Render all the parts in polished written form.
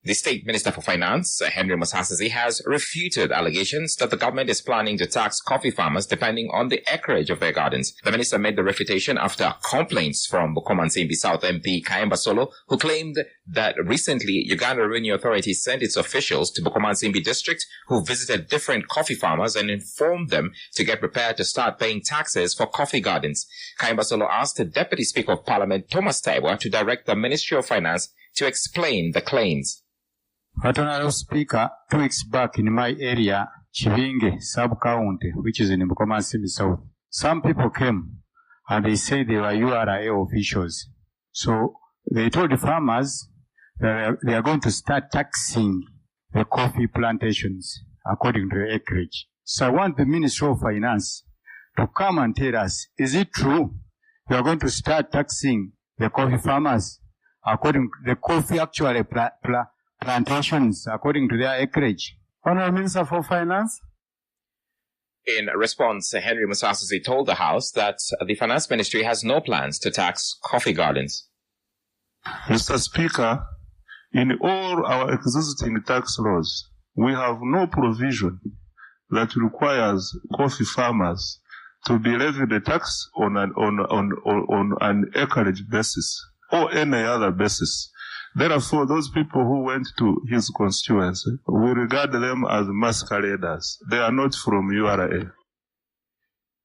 The State Minister for Finance, Henry Musasizi, has refuted allegations that the government is planning to tax coffee farmers depending on the acreage of their gardens. The minister made the refutation after complaints from Bukomansimbi South MP Kabarole, who claimed that recently Uganda Revenue Authority sent its officials to Bukomansimbi district who visited different coffee farmers and informed them to get prepared to start paying taxes for coffee gardens. Kabarole asked the Deputy Speaker of Parliament, Thomas Taiwa, to direct the Ministry of Finance to explain the claims. Honorable Speaker, 2 weeks back in my area, Chivinge sub-county, which is in Bukomansimbi South, some people came and they said they were URA officials. So they told the farmers that they are going to start taxing the coffee plantations according to the acreage. So I want the Ministry of Finance to come and tell us, is it true you are going to start taxing the coffee farmers according to the coffee actually plantations according to their acreage? Honourable Minister for Finance. In response, Henry Musasizi told the House that the Finance Ministry has no plans to tax coffee gardens. Mr. Speaker, in all our existing tax laws, we have no provision that requires coffee farmers to be levied a tax on an acreage basis or any other basis. Therefore, those people who went to his constituency, we regard them as masqueraders. They are not from URA.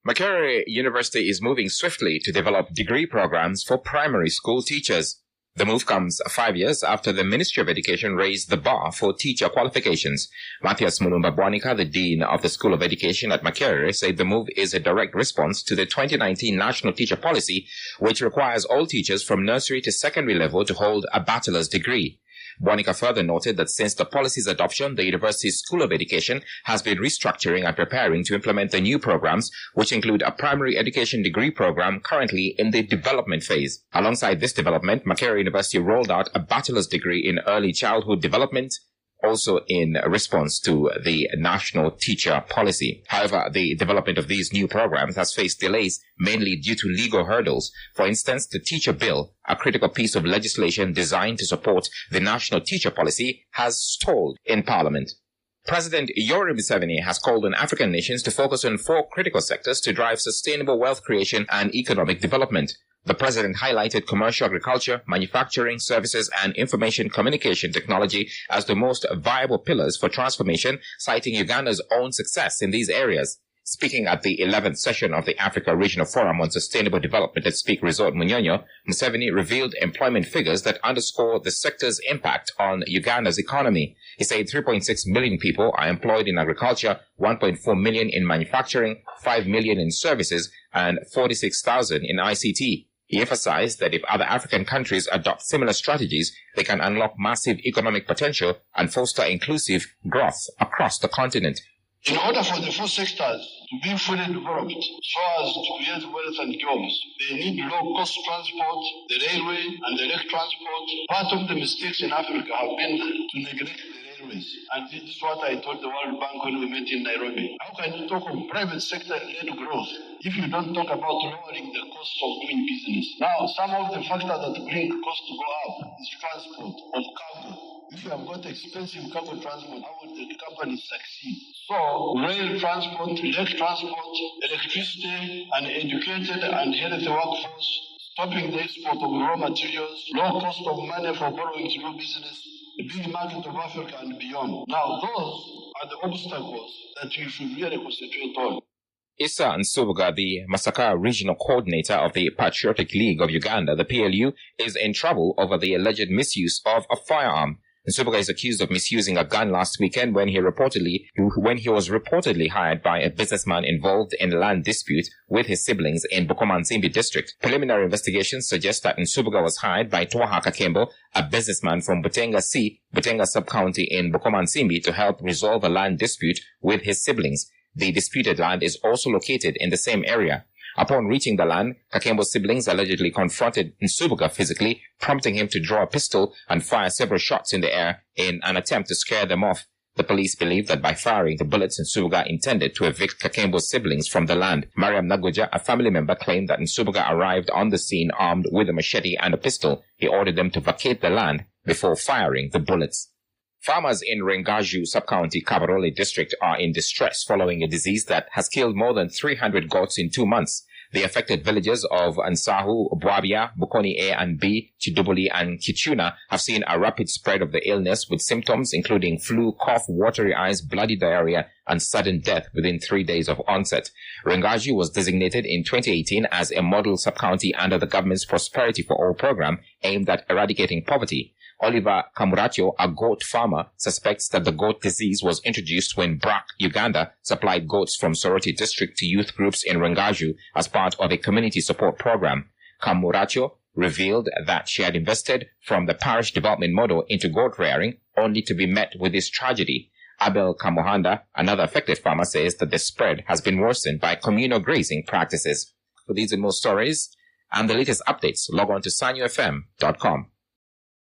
Makerere University is moving swiftly to develop degree programs for primary school teachers. The move comes 5 years after the Ministry of Education raised the bar for teacher qualifications. Matthias Mulumba Bwanika, the Dean of the School of Education at Makerere, said the move is a direct response to the 2019 National Teacher Policy, which requires all teachers from nursery to secondary level to hold a bachelor's degree. Bwanika further noted that since the policy's adoption, the University's School of Education has been restructuring and preparing to implement the new programs, which include a primary education degree program currently in the development phase. Alongside this development, Makerere University rolled out a bachelor's degree in early childhood development, also in response to the national teacher policy. However, the development of these new programs has faced delays, mainly due to legal hurdles. For instance, the teacher bill, a critical piece of legislation designed to support the national teacher policy, has stalled in Parliament. President Yoweri Museveni has called on African nations to focus on 4 critical sectors to drive sustainable wealth creation and economic development. The president highlighted commercial agriculture, manufacturing, services, and information communication technology as the most viable pillars for transformation, citing Uganda's own success in these areas. Speaking at the 11th session of the Africa Regional Forum on Sustainable Development at Speak Resort Munyonyo, Museveni revealed employment figures that underscore the sector's impact on Uganda's economy. He said 3.6 million people are employed in agriculture, 1.4 million in manufacturing, 5 million in services, and 46,000 in ICT. He emphasized that if other African countries adopt similar strategies, they can unlock massive economic potential and foster inclusive growth across the continent. In order for the 4 sectors to be fully developed so as to create wealth and jobs, they need low-cost transport, the railway and the direct transport. Part of the mistakes in Africa have been to neglect the railways. And this is what I told the World Bank when we met in Nairobi. How can you talk of private sector-led growth if you don't talk about lowering the cost of doing business? Now, some of the factors that bring costs to go up is transport of cargo. If you have got expensive cargo transport, how will the companies succeed? So, rail transport, direct transport, electricity, an educated and healthy workforce, stopping the export of raw materials, low cost of money for borrowing to do business, the big market of Africa and beyond. Now, those are the obstacles that we should really concentrate on. Issa Nsubuga, the Masaka regional coordinator of the Patriotic League of Uganda, the PLU, is in trouble over the alleged misuse of a firearm. Nsubuga is accused of misusing a gun last weekend when he was reportedly hired by a businessman involved in a land dispute with his siblings in Bukomansimbi district. Preliminary investigations suggest that Nsubuga was hired by Twaha Kakembo, a businessman from Butenga sub-county in Bukomansimbi, to help resolve a land dispute with his siblings. The disputed land is also located in the same area. Upon reaching the land, Kakembo's siblings allegedly confronted Nsubuga physically, prompting him to draw a pistol and fire several shots in the air in an attempt to scare them off. The police believe that by firing the bullets, Nsubuga intended to evict Kakembo's siblings from the land. Mariam Nagoja, a family member, claimed that Nsubuga arrived on the scene armed with a machete and a pistol. He ordered them to vacate the land before firing the bullets. Farmers in Rengaju sub-county Kabarole district are in distress following a disease that has killed more than 300 goats in 2 months. The affected villages of Ansahu, Bwabia, Bukoni A and B, Chidubuli and Kichuna have seen a rapid spread of the illness with symptoms including flu, cough, watery eyes, bloody diarrhea and sudden death within 3 days of onset. Rengaju was designated in 2018 as a model sub-county under the government's Prosperity for All program aimed at eradicating poverty. Oliver Kamuracho, a goat farmer, suspects that the goat disease was introduced when BRAC Uganda supplied goats from Soroti district to youth groups in Rengaju as part of a community support program. Kamuracho revealed that she had invested from the parish development model into goat rearing only to be met with this tragedy. Abel Kamuhanda, another affected farmer, says that the spread has been worsened by communal grazing practices. For these and more stories and the latest updates, log on to sanufm.com.